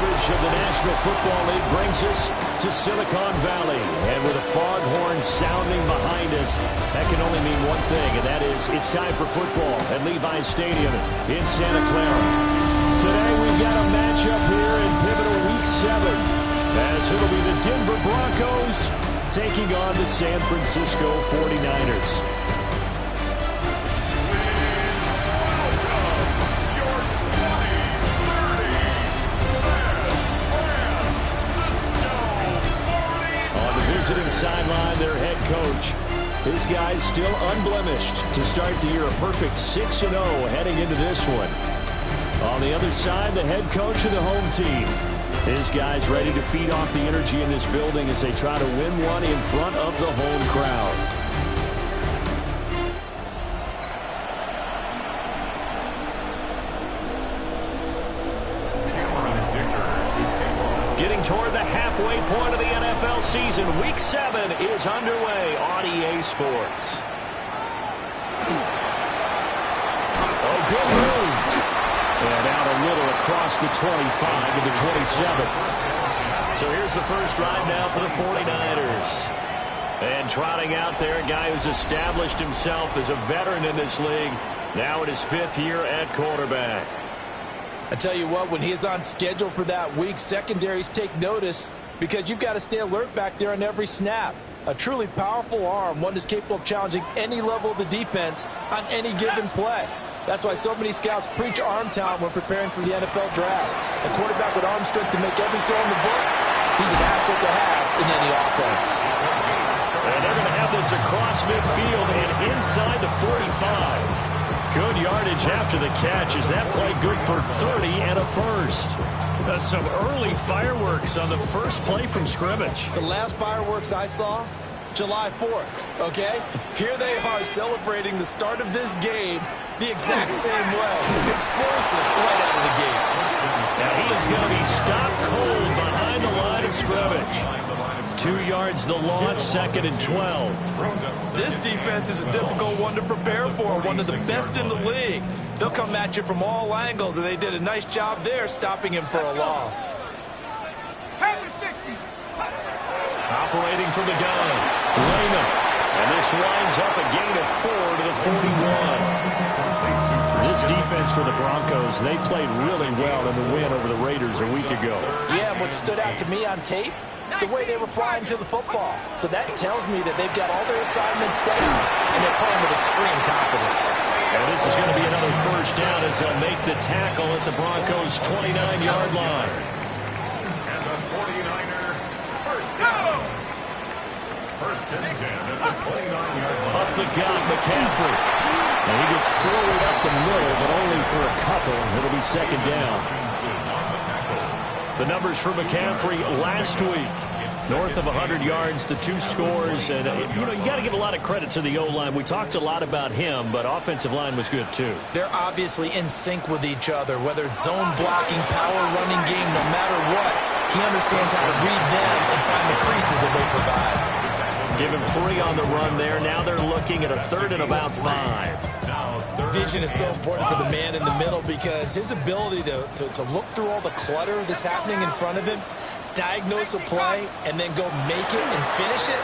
coverage of the National Football League brings us to Silicon Valley. And with a foghorn sounding behind us, that can only mean one thing, and that is it's time for football at Levi's Stadium in Santa Clara. Today we've got a matchup here in pivotal Week 7, as it'll be the Denver Broncos taking on the San Francisco 49ers. Visiting sideline, their head coach. His guys still unblemished to start the year, a perfect 6-0 heading into this one. On the other side, the head coach of the home team. His guys ready to feed off the energy in this building as they try to win one in front of the home crowd. Getting toward the halfway point of the NFL season, Week 7 is underway on EA Sports. Oh, good move. And out a little across the 25 to the 27. So here's the first drive now for the 49ers. And trotting out there, a guy who's established himself as a veteran in this league, now in his 5th year at quarterback. I tell you what, when he is on schedule for that week, secondaries take notice because you've got to stay alert back there on every snap. A truly powerful arm, one that's capable of challenging any level of the defense on any given play. That's why so many scouts preach arm talent when preparing for the NFL draft. A quarterback with arm strength to make every throw in the book, he's an asset to have in any offense. And they're going to have this across midfield and inside the 45. Good yardage after the catch. Is that play good for 30 and a first? Some early fireworks on the first play from scrimmage. The last fireworks I saw, July 4th, okay? Here they are celebrating the start of this game the exact same way. Explosive right out of the gate. Now he is going to be stopped cold behind the line of scrimmage. 2 yards the loss, 2nd and 12. This defense is a difficult one to prepare for, one of the best in the league. They'll come at you from all angles, and they did a nice job there stopping him for a loss. Operating from the gun, Lehman. And this winds up a gain of 4 to the 41. This defense for the Broncos, they played really well in the win over the Raiders a week ago. Yeah, and what stood out to me on tape, the way they were flying to the football. So that tells me that they've got all their assignments down, and they're playing with extreme confidence. And this is going to be another first down as they'll make the tackle at the Broncos' 29-yard line. And the 49er first down. First and 10 at the 29-yard line. Up the gut, McCaffrey. And he gets forward up the middle, but only for a couple. It'll be second down. The numbers for McCaffrey last week, north of 100 yards, the 2 scores. And, you got to give a lot of credit to the O-line. We talked a lot about him, but offensive line was good, too. They're obviously in sync with each other, whether it's zone blocking, power running game, no matter what. He understands how to read them and find the creases that they provide. Give him 3 on the run there. Now they're looking at a 3rd and about 5. Vision is so important for the man in the middle because his ability to look through all the clutter that's happening in front of him, diagnose a play, and then go make it and finish it,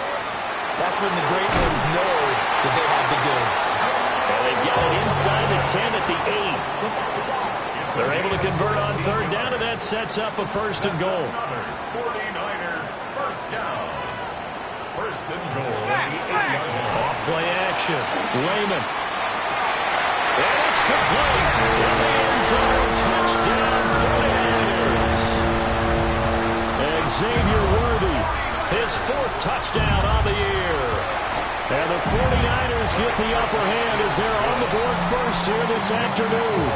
that's when the great ones know that they have the goods. And they've got it inside the 10 at the 8. They're able to convert on 3rd down, and that sets up a 1st and goal. 49er first down. 1st and goal. Off play action. Lehman. And it's complete. In the end zone, touchdown 49ers. Xavier Worthy, his 4th touchdown on the year. And the 49ers get the upper hand as they're on the board first here this afternoon.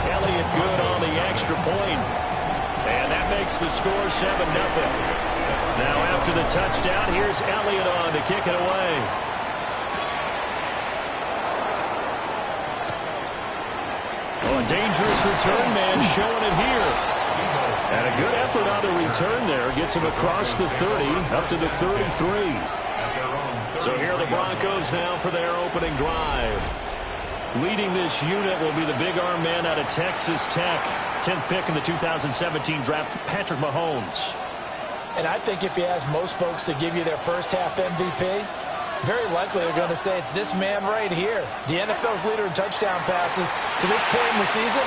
Elliott good on the extra point. And that makes the score 7-0. Now after the touchdown, here's Elliott on to kick it away. Oh, a dangerous return man showing it here. And a good effort on the return there. Gets him across the 30, up to the 33. So here are the Broncos now for their opening drive. Leading this unit will be the big arm man out of Texas Tech. 10th pick in the 2017 draft, Patrick Mahomes. And I think if you ask most folks to give you their first half MVP, very likely they're going to say it's this man right here. The NFL's leader in touchdown passes. To this point in the season,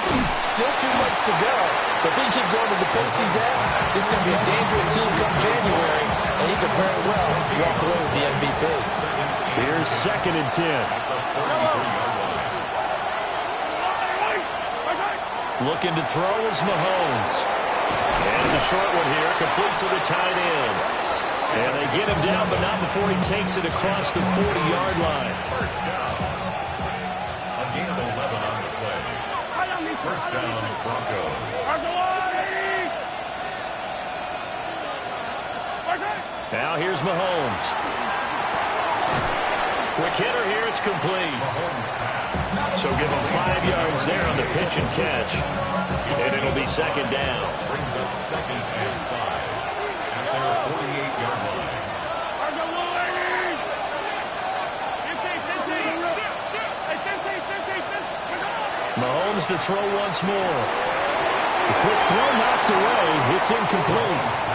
still 2 months to go. But if he can keep going to the pace he's at, this is going to be a dangerous team come January, and he could very well walk away with the MVP. Here's 2nd and 10. Looking to throw is Mahomes. And it's a short one here, complete to the tight end. And they get him down, but not before he takes it across the 40-yard line. First down. A gain of 11 on the play. First down, Broncos. Now here's Mahomes. Quick hitter here, it's complete. So give him 5 yards there on the pitch and catch. And it'll be 2nd down. Brings up 2nd and 5 at their 48-yard line. Mahomes to throw once more. The quick throw knocked away. It's incomplete.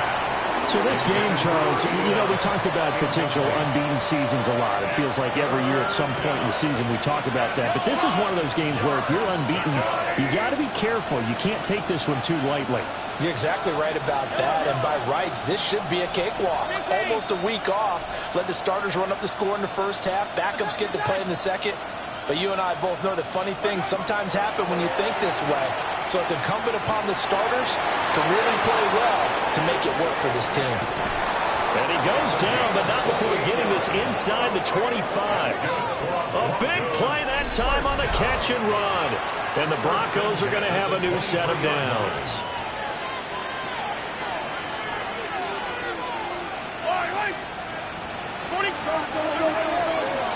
So this game, Charles, you know, we talk about potential unbeaten seasons a lot. It feels like every year at some point in the season we talk about that. But this is one of those games where if you're unbeaten, you got to be careful. You can't take this one too lightly. You're exactly right about that. And by rights, this should be a cakewalk. Almost a week off. Let the starters run up the score in the first half. Backups get to play in the second. But you and I both know that funny things sometimes happen when you think this way. So it's incumbent upon the starters to really play well to make it work for this team. And he goes down, but not before getting this inside the 25. A big play that time on the catch and run. And the Broncos are going to have a new set of downs.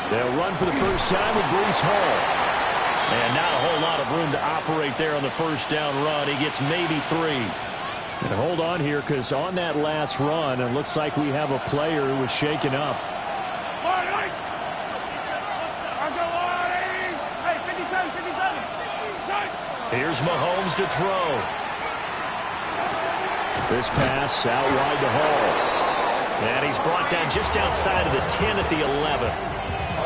They'll run for the first time with Breece Hall. And not a whole lot of room to operate there on the first down run. He gets maybe 3. And hold on here, because on that last run, it looks like we have a player who was shaken up. Here's Mahomes to throw. This pass out wide to Hall. And he's brought down just outside of the 10 at the 11.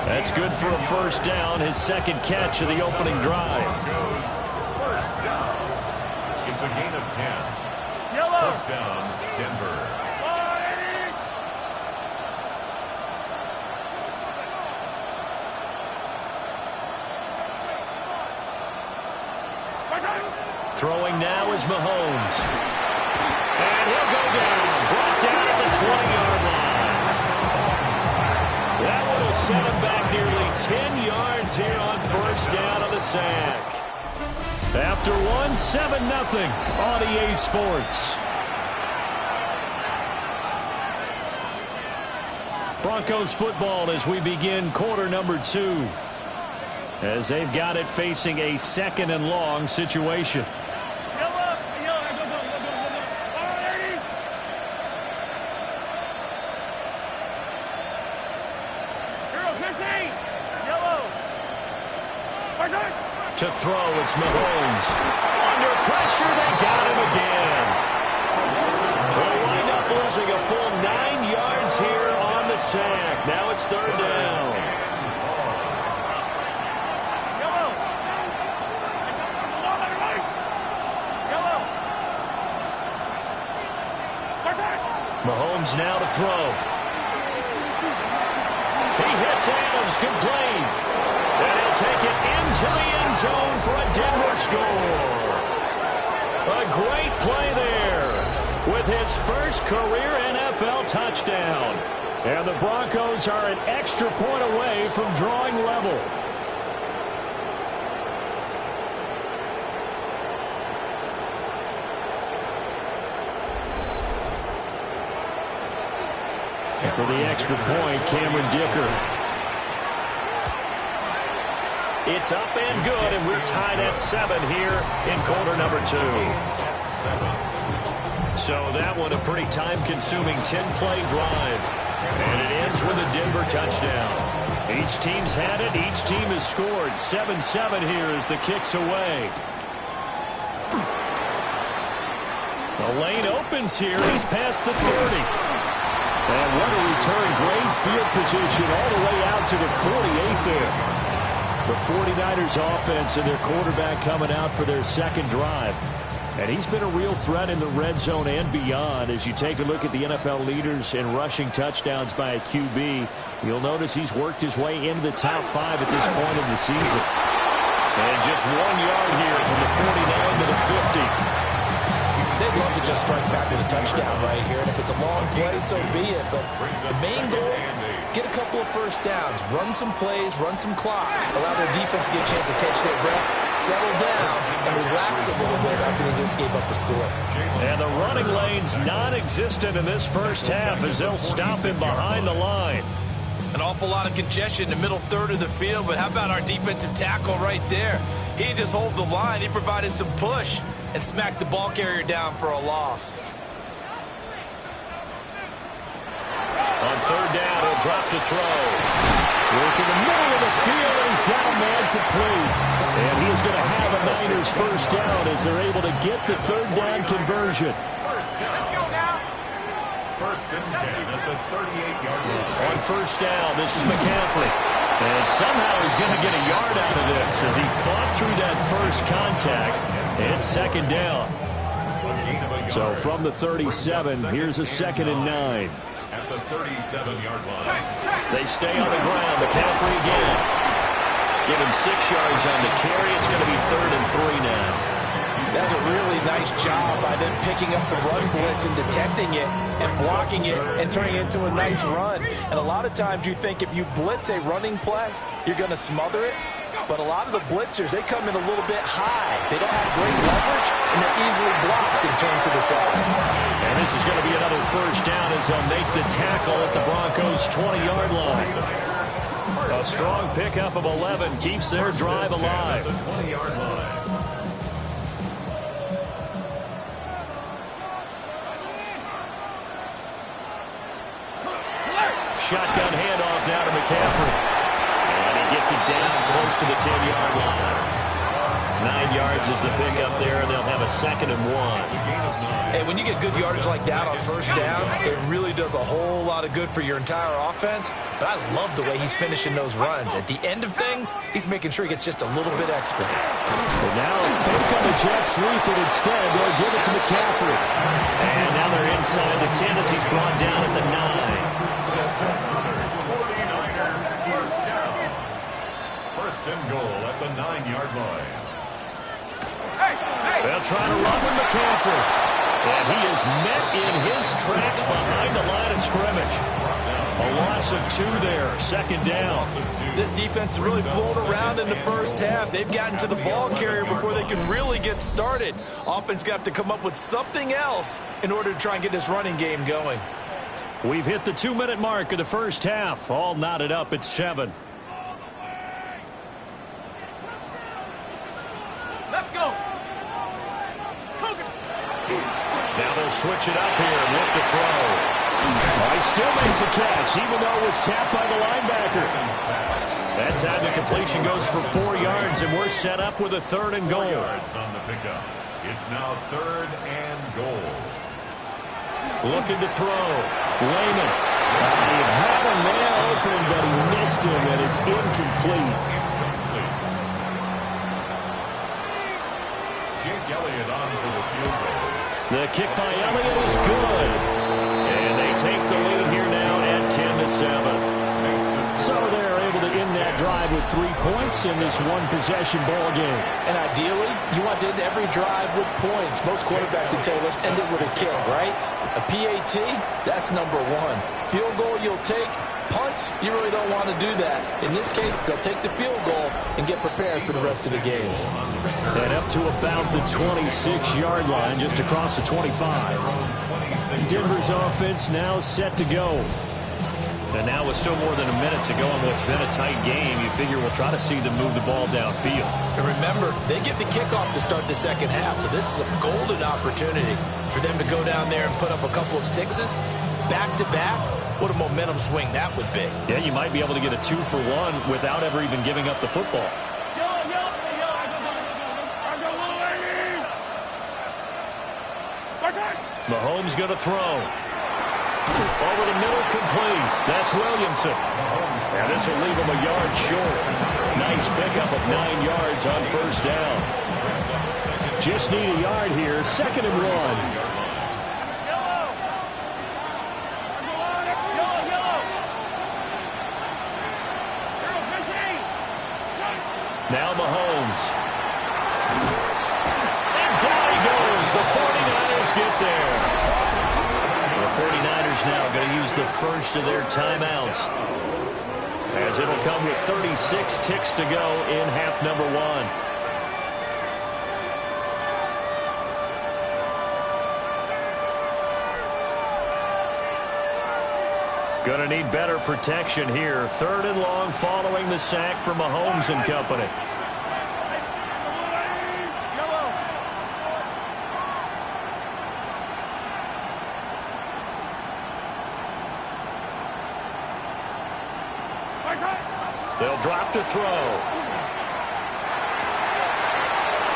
That's good for a first down, his 2nd catch of the opening drive. First down. It's a gain of 10. First down, Denver. Throwing now is Mahomes. And he'll go down. Brought down at the 20-yard line. That one will set him back nearly 10 yards here on first down on the sack. After one, 7-0 on EA Sports. Broncos football as we begin quarter number 2. As they've got it facing a 2nd and long situation. To throw, it's Mahomes. Under pressure, they got him again. They'll wind up losing a full 9 yards here on the sack. Now it's 3rd down. Mahomes now to throw. He hits Adams, complete. And he'll take it into the end zone for a Denver score. A great play there with his first career NFL touchdown. And the Broncos are an extra point away from drawing level. And for the extra point, Cameron Dicker. It's up and good, and we're tied at 7 here in quarter number 2. So that one a pretty time-consuming 10-play drive. And it ends with a Denver touchdown. Each team's had it. Each team has scored. 7-7 here as the kick's away. The lane opens here. He's past the 30. And what a return. Great field position all the way out to the 48 there. The 49ers offense and their quarterback coming out for their second drive. And he's been a real threat in the red zone and beyond. As you take a look at the NFL leaders in rushing touchdowns by a QB, you'll notice he's worked his way into the top 5 at this point in the season. And just 1 yard here from the 49 to the 50. They'd love to just strike back with a touchdown right here. And if it's a long play, so be it. But the main goal, get a couple of first downs, run some plays, run some clock, allow their defense to get a chance to catch their breath, settle down, and relax a little bit after they just gave up a score. And the running lane's non-existent in this first half as they'll stop him behind the line. An awful lot of congestion in the middle third of the field, but how about our defensive tackle right there? He didn't just hold the line, he provided some push and smacked the ball carrier down for a loss. On third down, he'll drop to throw. Work in the middle of the field, and he's got a man complete. And he is going to have a Niners first down as they're able to get the third down conversion. Let's go now. First and 10 at the 38-yard line. On first down, this is McCaffrey. And somehow he's going to get a yard out of this as he fought through that first contact. And second down. So from the 37, here's a 2nd and 9. At the 37-yard line. They stay on the ground. McCaffrey again. Give him 6 yards on the carry. It's going to be 3rd and 3 now. That's a really nice job by them picking up the run blitz and detecting it and blocking it and turning it into a nice run. And a lot of times you think if you blitz a running play, you're going to smother it. But a lot of the blitzers, they come in a little bit high. They don't have great leverage, and they're easily blocked and turned to the side. And this is going to be another first down as they'll make the tackle at the Broncos' 20-yard line. A strong pickup of 11 keeps their drive alive. The 20-yard line. Shotgun handoff now to McCaffrey. And he gets it down close to the 10-yard line. 9 yards is the pickup there, and they'll have a 2nd and 1. Hey, when you get good yardage like that on first down, it really does a whole lot of good for your entire offense. But I love the way he's finishing those runs. At the end of things, he's making sure he gets just a little bit extra. And now a fake on the jet sweep, but instead they'll give it to McCaffrey. And now they're inside the 10 as he's brought down at the 9. 49er first down. First and goal at the 9-yard line. They'll try to run with McCaffrey. And he is met in his tracks behind the line of scrimmage. A loss of 2 there, 2nd down. This defense is really flown around in the first half. They've gotten to the ball carrier before they can really get started. Offense got to come up with something else in order to try and get this running game going. We've hit the 2-minute mark of the first half. All knotted up at 7. Let's go. Now they'll switch it up here and look to throw. Oh, he still makes a catch, even though it was tapped by the linebacker. That time the completion goes for 4 yards, and we're set up with a 3rd and goal. 4 yards on the pickup. It's now 3rd and goal. Looking to throw. Layman. He had a man open, but he missed him, and it's incomplete. Jake Elliott on for the field goal. The kick by Elliott is good. And they take the lead here now at 10-7. So they're able to end that drive with 3 points in this one-possession ball game. And ideally, you want to end every drive with points. Most quarterbacks would tell you, let's end it with a kick, right? A PAT, that's number 1. Field goal you'll take. Punts, you really don't want to do that. In this case, they'll take the field goal and get prepared for the rest of the game. And up to about the 26-yard line, just across the 25. Denver's offense now set to go. And now with still more than a minute to go in what's been a tight game, you figure we'll try to see them move the ball downfield. And remember, they get the kickoff to start the second half, so this is a golden opportunity for them to go down there and put up a couple of 6s back-to-back What a momentum swing that would be. Yeah, you might be able to get a 2-for-1 without ever even giving up the football. Mahomes going to throw. Over the middle, complete. That's Williamson. And this will leave him a yard short. Nice pickup of 9 yards on first down. Just need a yard here. 2nd and 1. Now Mahomes. And down he goes. The 49ers get there. The 49ers now going to use the first of their timeouts, as it'll come with 36 ticks to go in half number 1. Going to need better protection here. 3rd and long following the sack from Mahomes and company. They'll drop to throw.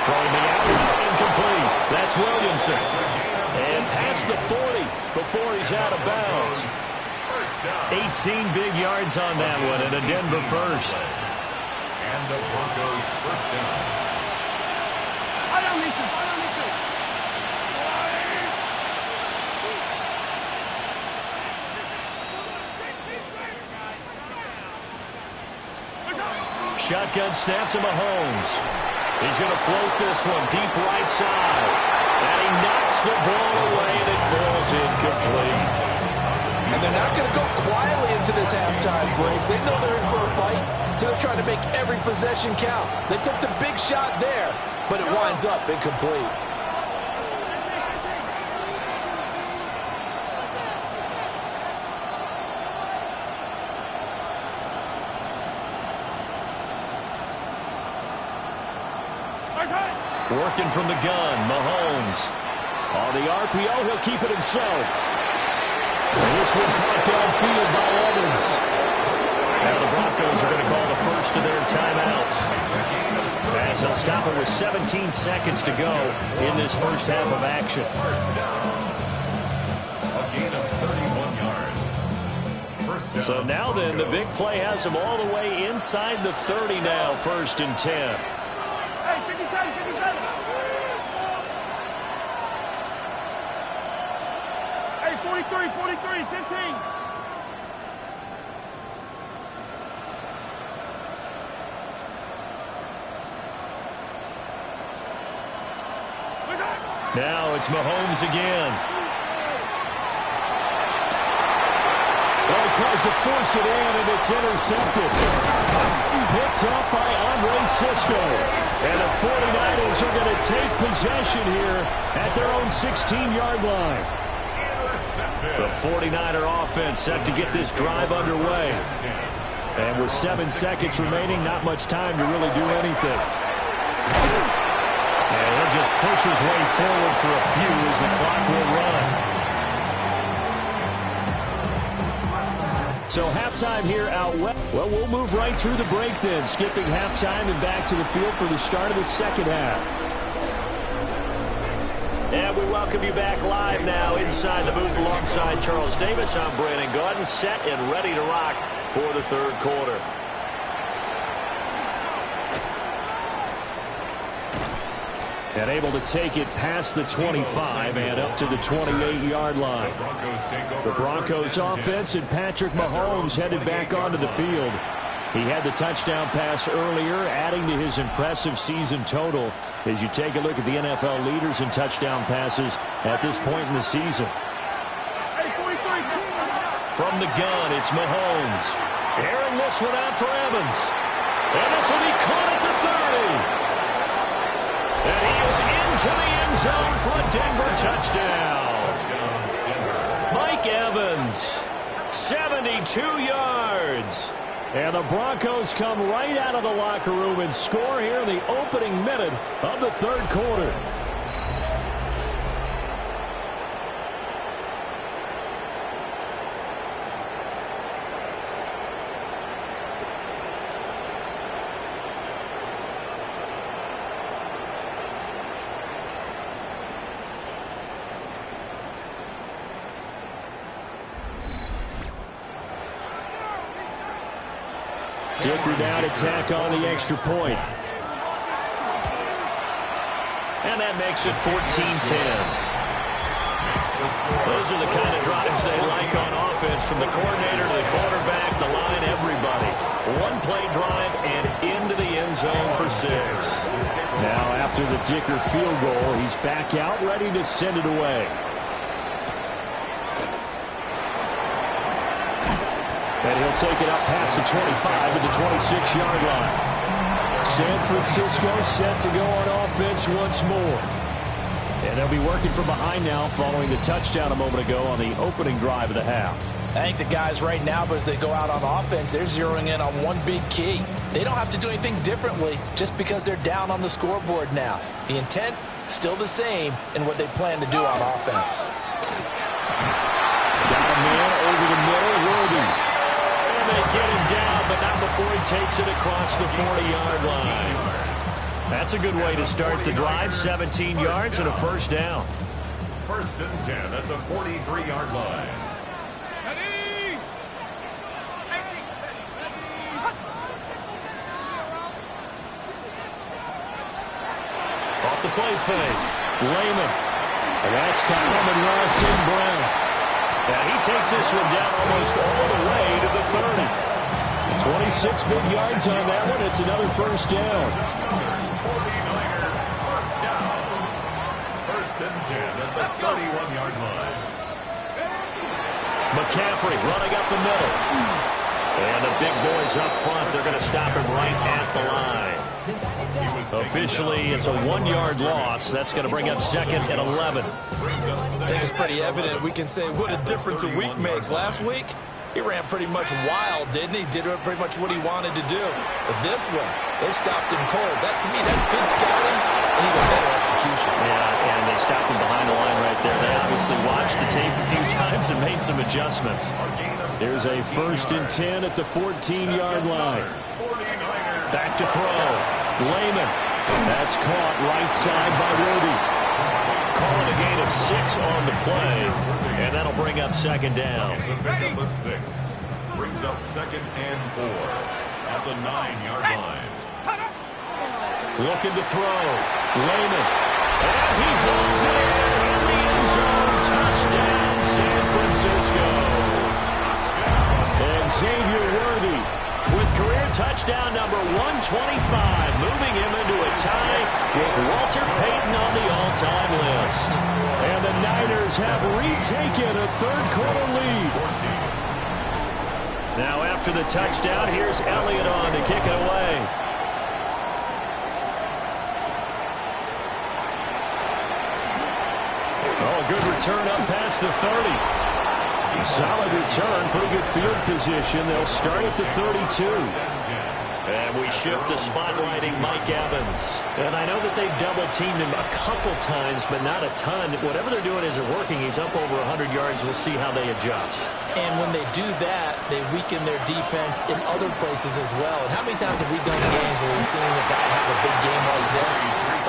Throwing the out, incomplete. That's Williamson. And past the 40 before he's out of bounds. 18 big yards on that one, and a Denver first. And the Broncos first down. Shotgun snap to Mahomes. He's going to float this one deep right side. And he knocks the ball away, and it falls incomplete. And they're not going to go quietly into this halftime break. They know they're in for a fight, so they're trying to make every possession count. They took the big shot there, but it winds up incomplete. Working from the gun, Mahomes. On the RPO, he'll keep it himself. And this one caught downfield by Evans. Now the Broncos are going to call the first of their timeouts, as they'll stop it with 17 seconds to go in this first half of action. A gain of 31 yards. First down. So now then, the big play has them all the way inside the 30 now, 1st and 10. Hey, 43, 15. Now it's Mahomes again. Well, he tries to force it in, and it's intercepted. Picked up by Andre Cisco. And the 49ers are going to take possession here at their own 16-yard line. The 49er offense set to get this drive underway. And with 7 seconds remaining, not much time to really do anything. And he'll just push his way forward for a few as the clock will run. So halftime here out west. Well, we'll move right through the break then, skipping halftime and back to the field for the start of the second half. And we welcome you back live now inside the booth alongside Charles Davis. I'm Brandon Gaudin, set and ready to rock for the third quarter. And able to take it past the 25 and up to the 28-yard line. The Broncos offense and Patrick Mahomes headed back onto the field. He had the touchdown pass earlier, adding to his impressive season total as you take a look at the NFL leaders in touchdown passes at this point in the season. From the gun, it's Mahomes. Airing this one out for Evans. And this will be caught at the 30. And he is into the end zone for a Denver touchdown. Mike Evans, 72 yards. And the Broncos come right out of the locker room and score here in the opening minute of the third quarter. Dicker now to tack on the extra point. And that makes it 14-10. Those are the kind of drives they like on offense, from the coordinator to the quarterback, the line, everybody. One play drive and into the end zone for 6. Now after the Dicker field goal, he's back out ready to send it away. And he'll take it up past the 25 at the 26-yard line. San Francisco set to go on offense once more. And they'll be working from behind now following the touchdown a moment ago on the opening drive of the half. I think the guys right now, as they go out on offense, they're zeroing in on one big key. They don't have to do anything differently just because they're down on the scoreboard now. The intent, still the same in what they plan to do on offense. Got a man over the middle, Worthy. And they get him down, but not before he takes it across the 40-yard line. That's a good way to start the drive. 17 yards and a first down. 1st and 10 at the 43-yard line. Off the play fake. Lehman. And that's to Alvin Ross in Brown. Now he takes this one down almost all the way to the 30. 26 big yards on that one. It's another first down. 49er first down. 1st and 10 at the 31-yard line. McCaffrey running up the middle. And the big boys up front, they're going to stop him right at the line. Officially, it's a 1-yard loss. That's going to bring up 2nd and 11. I think it's pretty evident. We can say what a difference a week makes. Last week, he ran pretty much wild, didn't he? Did pretty much what he wanted to do. But this one, they stopped him cold. That, to me, that's good scouting and even better execution. Yeah, and they stopped him behind the line right there. They obviously watched the tape a few times and made some adjustments. There's a 1st and 10 at the 14-yard line. Back to throw. Lehman. That's caught right side by Rudy. Calling a gain of 6 on the play. And that'll bring up 2nd down. Number 6 brings up 2nd and 4 at the 9-yard line. Looking to throw. Lehman. And he holds it in the end zone. Touchdown, San Francisco. And Xavier Worthy with career touchdown number 125, moving him into a tie with Walter Payton on the all-time list. And the Niners have retaken a third-quarter lead. Now after the touchdown, here's Elliott on to kick it away. Oh, a good return up past the 30. Solid return, pretty good field position. They'll start at the 32. And we shift to spotlighting Mike Evans. And I know that they've double-teamed him a couple times, but not a ton. Whatever they're doing isn't working. He's up over 100 yards. We'll see how they adjust. And when they do that, they weaken their defense in other places as well. And how many times have we done games where we've seen a guy have a big game like this?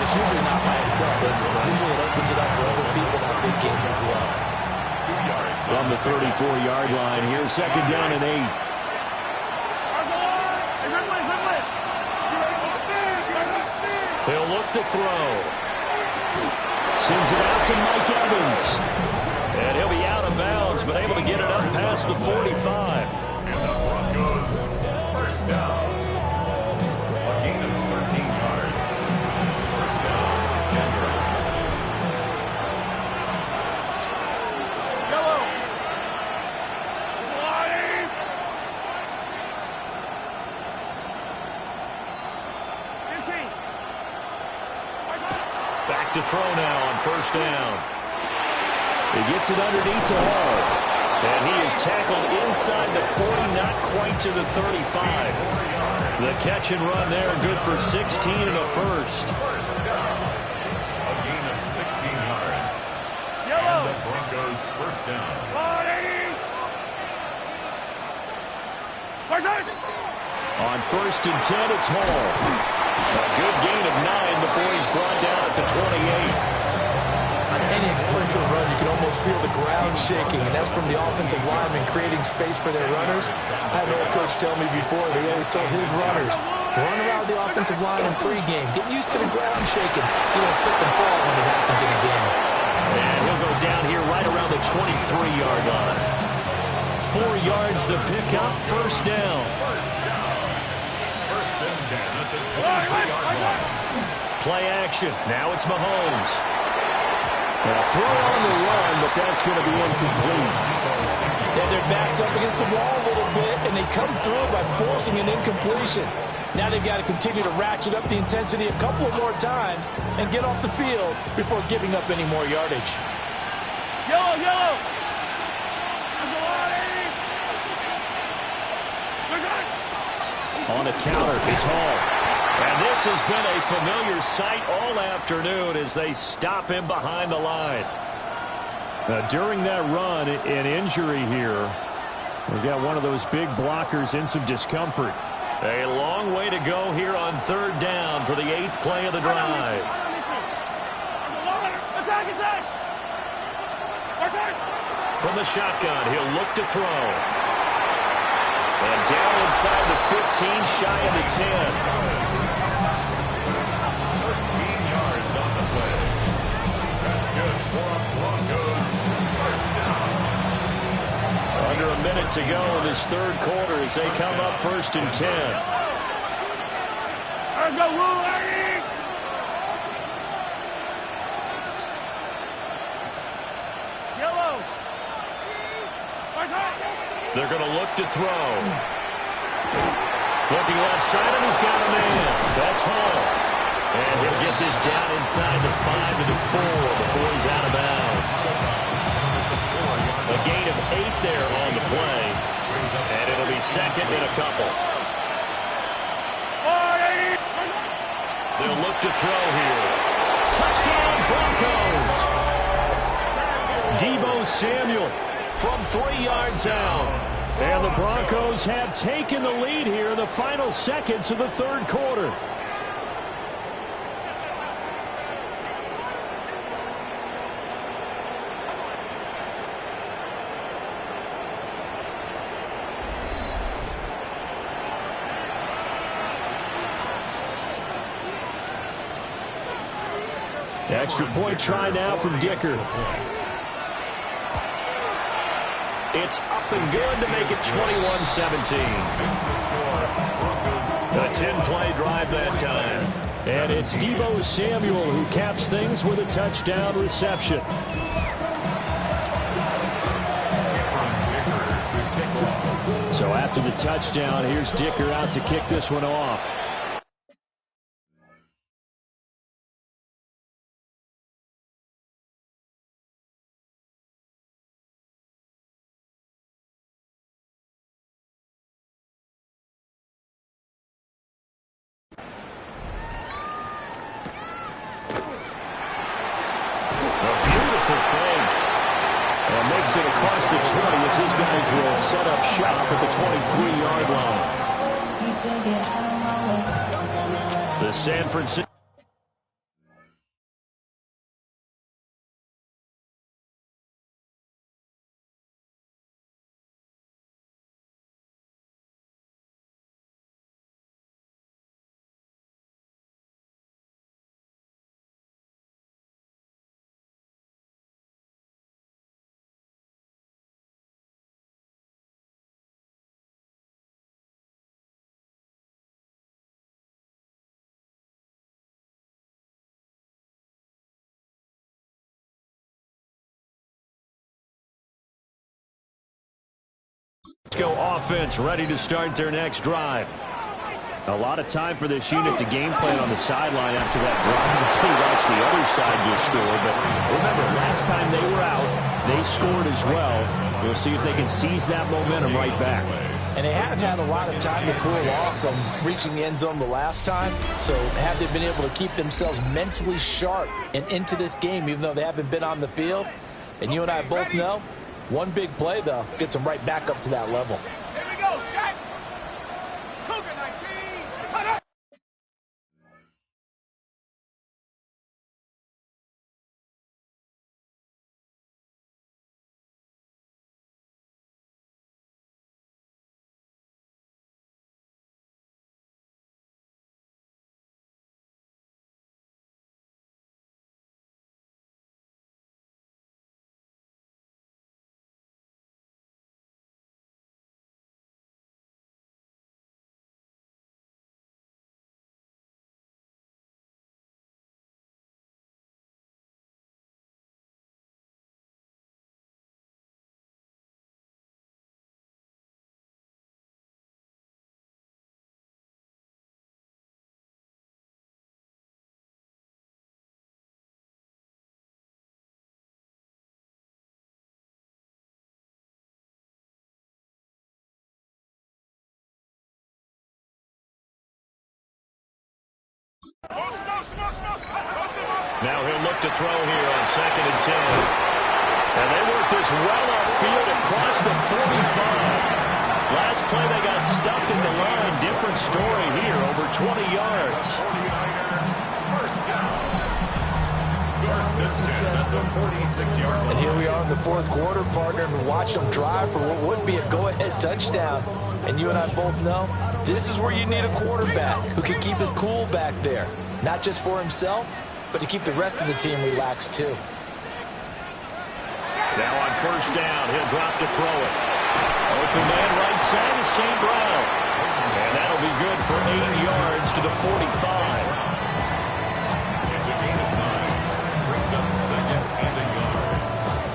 It's usually not by himself, is it? Usually it opens it up for other people to have big games as well. From the 34-yard line, here's 2nd down and 8. He'll look to throw. Sends it out to Mike Evans. And he'll be out of bounds, but able to get it up past the 45. And the Broncos first down. A gain of 13 yards. First down, Denver. Back to throw now on 1st down. He gets it underneath to Hall. And he is tackled inside the 40, not quite to the 35. The catch and run there, good for 16 and a first. First down. A gain of 16 yards. And the Broncos first down. On 1st and 10, it's Hall. A good gain of 9 before he's brought down at the 28. On any explosive run, you can almost feel the ground shaking, and that's from the offensive linemen creating space for their runners. I had an old coach tell me before, they always told his runners, run around the offensive line in pregame. Get used to the ground shaking so you don't slip and fall when it happens in a game. And he'll go down here right around the 23-yard line. 4 yards the pickup, first down. First and 10 at the 23-yard line. Play action. Now it's Mahomes. A throw on the run, but that's going to be incomplete. Yeah, their back's up against the wall a little bit, and they come through by forcing an incompletion. Now they've got to continue to ratchet up the intensity a couple more times and get off the field before giving up any more yardage. Yellow, yellow. On a counter, it's Hall. And this has been a familiar sight all afternoon as they stop him behind the line. Now, during that run, an injury here. We've got one of those big blockers in some discomfort. A long way to go here on third down for the 8th play of the drive. Attack, attack. From the shotgun, he'll look to throw. And down inside the 15, shy of the 10. 13 yards on the play. That's good for Broncos. First down. Under a minute to go in this third quarter as they come up first and 10. Let's go, Woo-Lady. Yellow. They're going to look to throw. Looking left side, and he's got a man. That's Hall. And he'll get this down inside the 5 to the 4 before he's out of bounds. A gain of 8 there on the play. And it'll be second and a couple. They'll look to throw here. Touchdown, Broncos! Deebo Samuel from 3 yards out. And the Broncos have taken the lead here in the final seconds of the third quarter. Extra point try now from Dicker. It's up and good to make it 21-17. A 10-play drive that time. And it's Deebo Samuel who caps things with a touchdown reception. So after the touchdown, here's Dicker out to kick this one off. Makes it across the 20 as his guys will set up shop at the 23-yard line. The San Francisco. Go offense ready to start their next drive. A lot of time for this unit to game plan on the sideline after that drive until you watch the other side just score. But remember, last time they were out, they scored as well. We'll see if they can seize that momentum right back. And they have had a lot of time to cool off from reaching the end zone the last time. So have they been able to keep themselves mentally sharp and into this game, even though they haven't been on the field? And you and I both know, one big play, though, gets them right back up to that level. Now he'll look to throw here on 2nd and 10. And they work this well upfield across the 45. Last play they got stuffed at the line. Different story here, over 20 yards. 49er, first down. First and 10 at the 46-yard line. And here we are in the fourth quarter, partner, and watch them drive for what would be a go-ahead touchdown. And you and I both know this is where you need a quarterback who can keep his cool back there. Not just for himself, but to keep the rest of the team relaxed too. Now on first down, he'll drop to throw it. Open man right side is St. Brown. And that'll be good for 8 yards to the 45. It's a gain of 9. Brings up 2nd and a yard.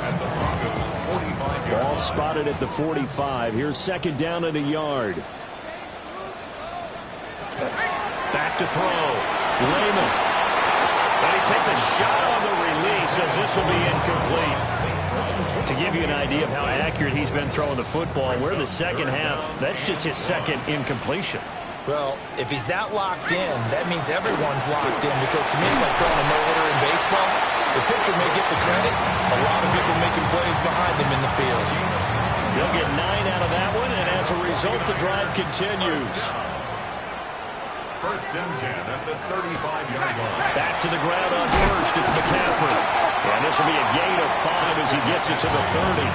At the Broncos' 45-yard Ball line. spotted at the 45. Here's 2nd down and a yard. Back to throw. Lehman. And he takes a shot on the release as this will be incomplete. To give you an idea of how accurate he's been throwing the football, we're in the second half. That's just his 2nd incompletion. Well, if he's not locked in, that means everyone's locked in, because to me it's like throwing a no-hitter in baseball. The pitcher may get the credit. A lot of people making plays behind him in the field. They'll get 9 out of that one, and as a result, the drive continues. First and 10 at the 35-yard line. Back to the ground on first. It's McCaffrey. And this will be a gain of 5 as he gets it to the 30.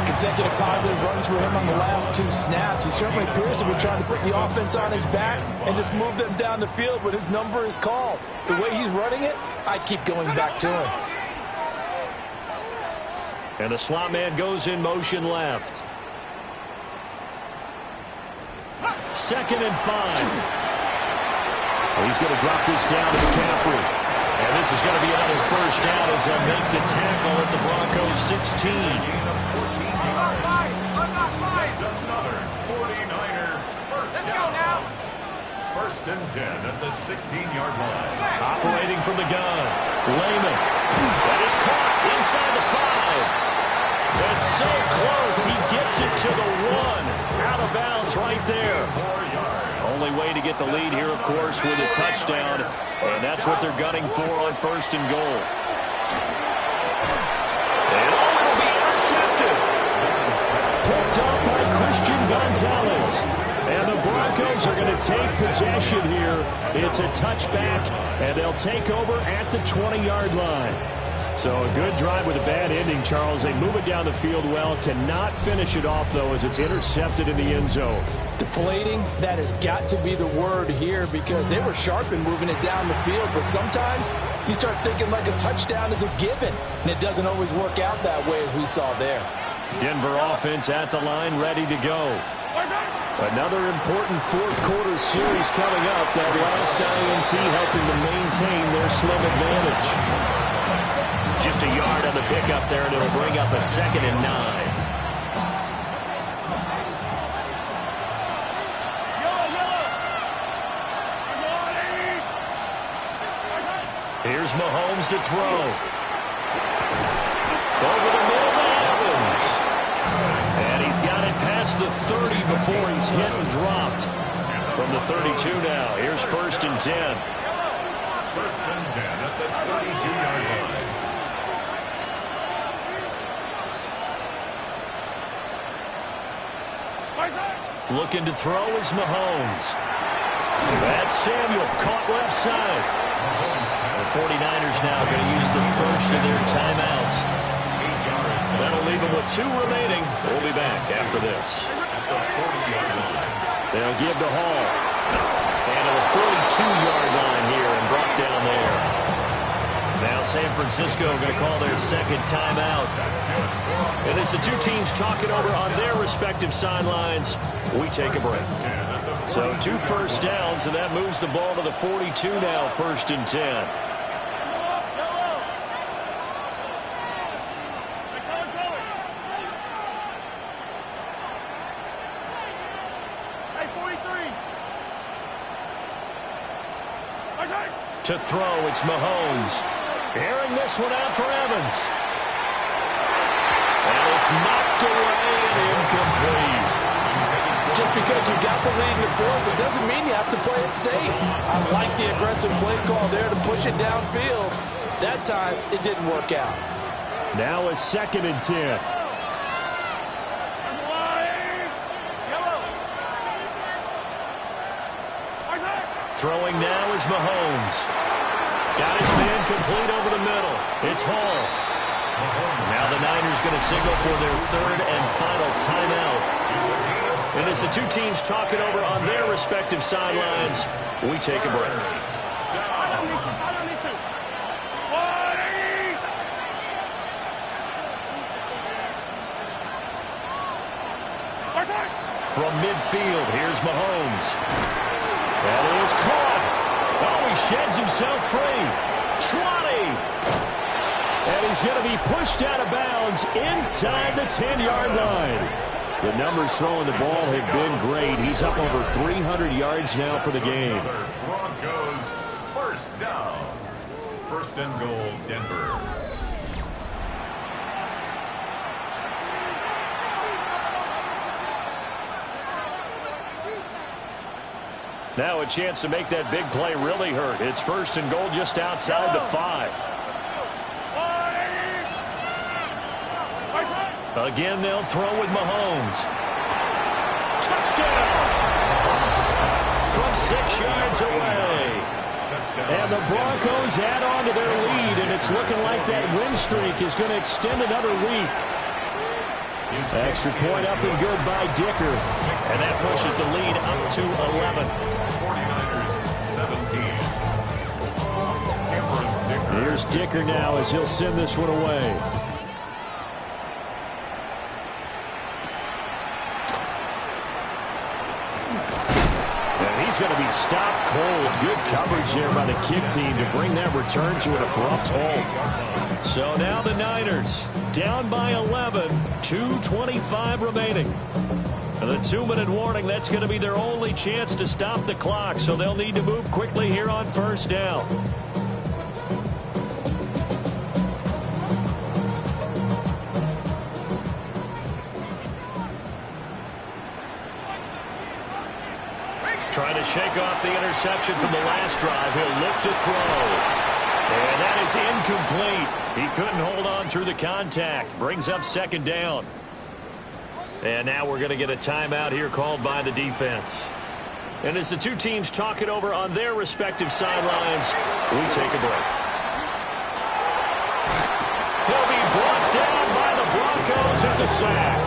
Consecutive positive runs for him on the last 2 snaps. He certainly appears to be trying to put the offense on his back and just move them down the field, but his number is called. The way he's running it, I'd keep going back to him. And the slot man goes in motion left. 2nd and 5. He's going to drop this down to McCaffrey. And this is going to be another first down as they'll make the tackle at the Broncos' 16. Another 49er, first down. First and 10 at the 16-yard line. Operating from the gun. Lehman. That is caught inside the 5. It's so close. He gets it to the 1. Out of bounds right there. 4 yards. Only way to get the lead here, of course, with a touchdown. And that's what they're gunning for on 1st and goal. And it'll be intercepted. Picked up by Christian Gonzalez. And the Broncos are going to take possession here. It's a touchback, and they'll take over at the 20-yard line. So a good drive with a bad ending, Charles. They move it down the field well. Cannot finish it off, though, as it's intercepted in the end zone. Deflating, that has got to be the word here, because they were sharp in moving it down the field, but sometimes you start thinking like a touchdown is a given, and it doesn't always work out that way as we saw there. Denver offense at the line, ready to go. Another important fourth quarter series coming up. That last INT helping to maintain their slim advantage. Just a yard on the pickup there, and it'll bring up a 2nd and 9. Here's Mahomes to throw. Over the middle to Evans. And he's got it past the 30 before he's hit and dropped. From the 32 now, here's 1st and 10. First and 10 at the 32-yard line. Looking to throw is Mahomes. That's Samuel, caught left side. The 49ers now going to use the first of their timeouts. That'll leave them with 2 remaining. We'll be back after this. They'll give to Hall. And to the 42-yard line here and brought down there. Now San Francisco going to call their 2nd timeout. And as the 2 teams talking over on their respective sidelines, we take a break. So 2 first downs, and that moves the ball to the 42 now, 1st and 10. To throw, it's Mahomes. Airing this one out for Evans. And it's knocked away and incomplete. Just because you got the lead in the fourth, it doesn't mean you have to play it it safe. I like the aggressive play call there to push it downfield. That time, it didn't work out. Now a 2nd and 10. Throwing now is Mahomes. Got his man complete over the middle. It's Hall. Now the Niners going to signal for their 3rd and final timeout. And as the two teams talk it over on their respective sidelines, we take a break. From midfield, here's Mahomes. That is caught. Oh, he sheds himself free. 20. And he's going to be pushed out of bounds inside the 10-yard line. The numbers throwing the ball have been great. He's up over 300 yards now for the game. Broncos, 1st down. 1st and goal, Denver. Now a chance to make that big play really hurt. It's 1st and goal just outside the 5. Again, they'll throw with Mahomes. Touchdown! From 6 yards away. And the Broncos add on to their lead, and it's looking like that win streak is going to extend another week. Extra point up and good by Dicker. And that pushes the lead up to 11. 49ers, 17. Here's Dicker now as he'll send this one away. And he's going to be stopped cold. Good coverage there by the kick team to bring that return to an abrupt halt. So now the Niners down by 11, 2:25 remaining. And the 2-minute warning, that's going to be their only chance to stop the clock, so they'll need to move quickly here on 1st down. Trying to shake off the interception from the last drive. He'll look to throw. And that is incomplete. He couldn't hold on through the contact. Brings up 2nd down. And now we're going to get a timeout here called by the defense. And as the two teams talk it over on their respective sidelines, we take a break. He'll be brought down by the Broncos. It's a sack.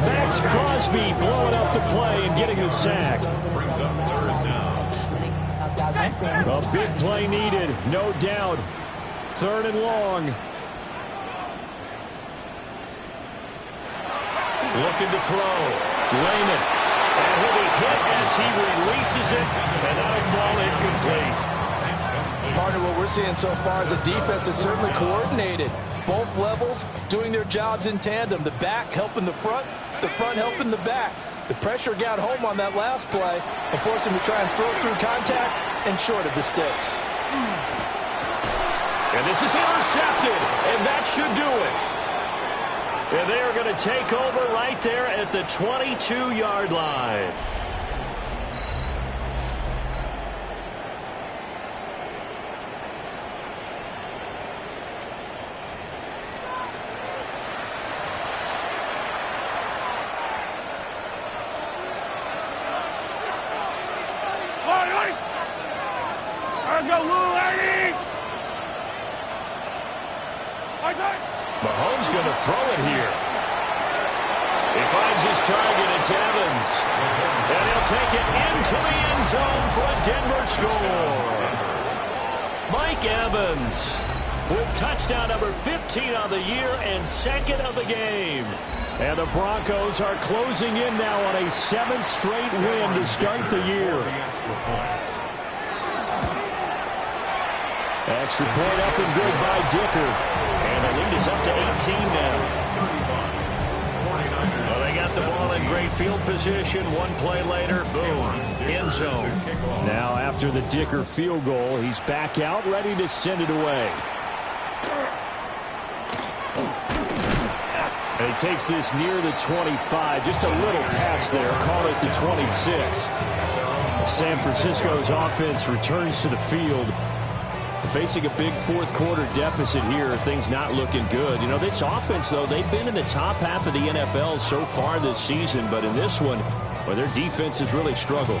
Max Crosby blowing up the play and getting the sack. Brings up 3rd down. A big play needed, no doubt. 3rd and long. Looking to throw. Layman. And he'll be hit as he releases it. And that'll fall incomplete. Partner, what we're seeing so far is the defense is certainly coordinated. Both levels doing their jobs in tandem. The back helping the front helping the back. The pressure got home on that last play and forced him to try and throw through contact and short of the sticks. And this is intercepted, and that should do it. And they are going to take over right there at the 22-yard line. Mahomes going to throw it here. He finds his target. It's Evans. And he'll take it into the end zone for a Denver score. Mike Evans with touchdown number 15 on the year and 2nd of the game. And the Broncos are closing in now on a 7th straight win to start the year. Extra point up and good by Dicker. And the lead is up to 18 now. Well, they got the ball in great field position. One play later, boom, end zone. Now after the Dicker field goal, he's back out, ready to send it away. And he takes this near the 25. Just a little pass there. Call it the 26. San Francisco's offense returns to the field. Facing a big fourth quarter deficit here, things not looking good. You know, this offense, though, they've been in the top half of the NFL so far this season, but in this one, well, their defense has really struggled.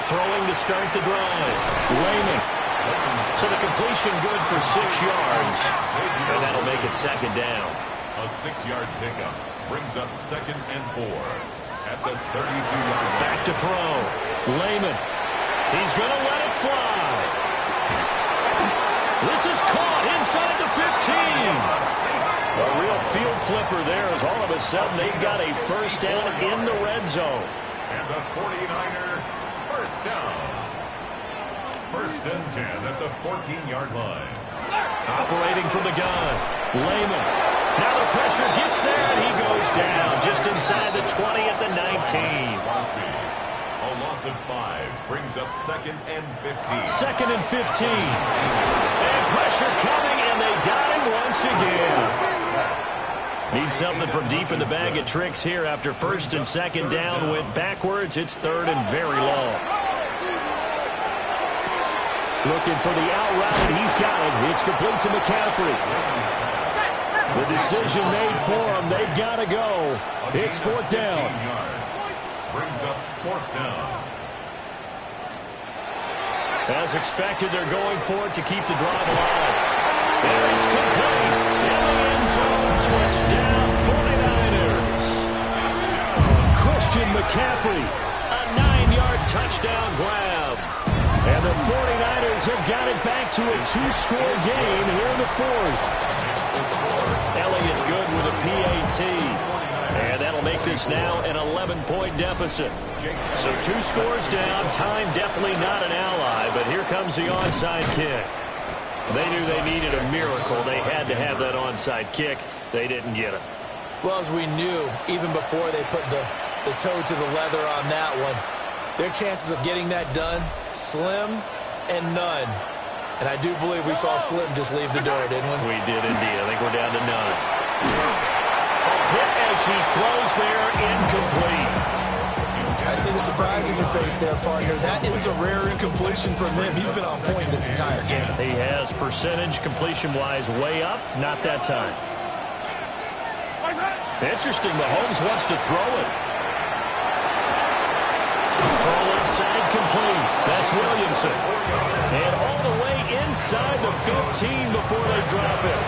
Throwing to start the drive. Lehman. So the completion good for 6 yards, and that'll make it second down. A 6-yard pickup brings up 2nd and 4 at the 32-yard line. Back to throw. Lehman. He's going to let it fly. This is caught inside the 15. A real field flipper there as all of a sudden they've got a first down in the red zone. And the 49er first down. 1st and 10 at the 14-yard line. Operating from the gun. Lehman. Now the pressure gets there, and he goes down just inside the 20 at the 19. A loss of 5 brings up 2nd and 15. 2nd and 15. And pressure coming, and they got him once again. Need something from deep in the bag of tricks here after 1st and 2nd down went backwards. It's 3rd and very long. Looking for the out route, and he's got it. It's complete to McCaffrey. The decision made for them. They've got to go. It's 4th down. Brings up 4th down. As expected, they're going for it to keep the drive alive. There it's complete. In the end zone. Touchdown, 49ers. Christian McCaffrey. A 9-yard touchdown grab. And the 49ers have got it back to a 2-score game here in the 4th. Elliott good with a PAT. And that'll make this now an 11-point deficit. So 2 scores down. Time definitely not an ally, but here comes the onside kick. They knew they needed a miracle. They had to have that onside kick. They didn't get it. Well, as we knew, even before they put the toe to the leather on that one, their chances of getting that done, slim and none. And I do believe we saw Slim just leave the door, didn't we? We did indeed. I think we're down to none. A hit as he throws there, incomplete. I see the surprise in your face there, partner. That is a rare incompletion from him. He's been on point this entire game. He has percentage completion-wise way up. Not that time. Interesting. Mahomes wants to throw it. Throw inside complete. That's Williamson. And all the way inside the 15 before they drop it.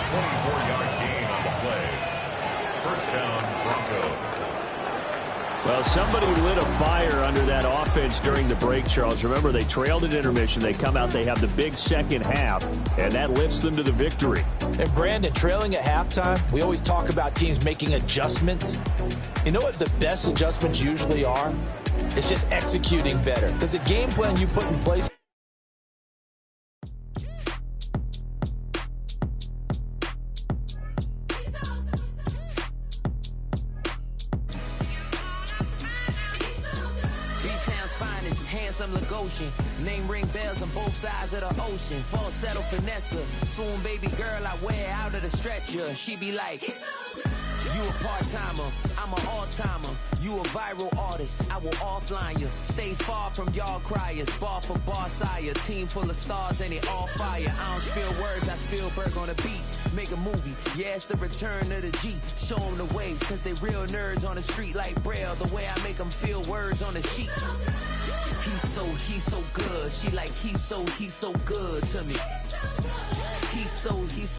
24-yard gain on the play. 1st down, Broncos. Well, somebody lit a fire under that offense during the break, Charles. Remember, they trailed at intermission. They come out, they have the big second half, and that lifts them to the victory. And, Brandon, trailing at halftime, we always talk about teams making adjustments. You know what the best adjustments usually are? It's just executing better. Because the game plan you put in place. Handsome Lagosian, name ring bells on both sides of the ocean. Falsetto Vanessa, swoon baby girl I wear out of the stretcher. She be like, you a part-timer, I'm an all-timer. You a viral artist, I will offline you. Stay far from y'all criers, bar for bar sire. Team full of stars and it all fire. I don't spill words, I spill Berg on a beat. Make a movie, yeah, it's the return of the G. Show them the way, cause they real nerds on the street like Braille. The way I make them feel words on the sheet. He's so good. She like, he's so good to me. He's so